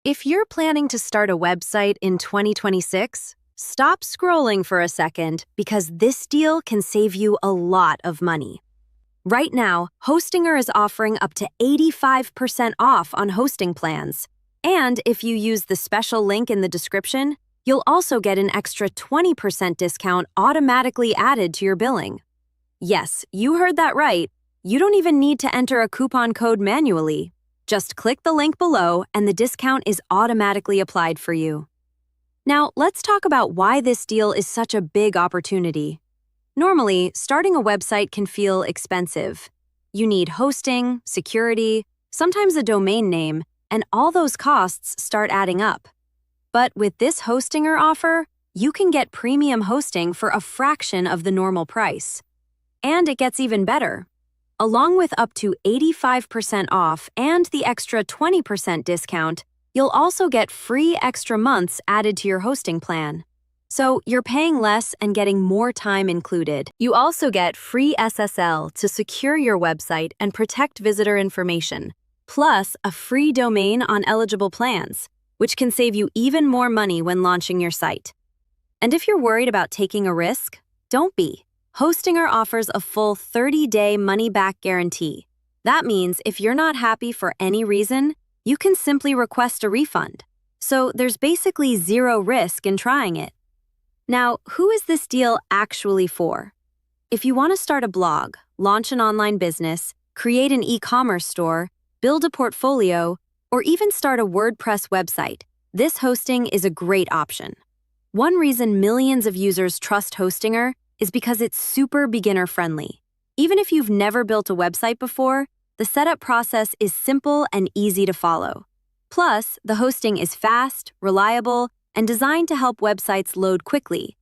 If you're planning to start a website in 2026, stop scrolling for a second because this deal can save you a lot of money. Right now, Hostinger is offering up to 85% off on hosting plans. And if you use the special link in the description, you'll also get an extra 20% discount automatically added to your billing. Yes, you heard that right. You don't even need to enter a coupon code manually. Just click the link below and the discount is automatically applied for you. Now, let's talk about why this deal is such a big opportunity. Normally, starting a website can feel expensive. You need hosting, security, sometimes a domain name, and all those costs start adding up. But with this Hostinger offer, you can get premium hosting for a fraction of the normal price. And it gets even better. Along with up to 85% off and the extra 20% discount, you'll also get free extra months added to your hosting plan. So you're paying less and getting more time included. You also get free SSL to secure your website and protect visitor information, plus a free domain on eligible plans, which can save you even more money when launching your site. And if you're worried about taking a risk, don't be. Hostinger offers a full 30-day money-back guarantee. That means if you're not happy for any reason, you can simply request a refund. So there's basically zero risk in trying it. Now, who is this deal actually for? If you want to start a blog, launch an online business, create an e-commerce store, build a portfolio, or even start a WordPress website, this hosting is a great option. One reason millions of users trust Hostinger is because it's super beginner-friendly. Even if you've never built a website before, the setup process is simple and easy to follow. Plus, the hosting is fast, reliable, and designed to help websites load quickly,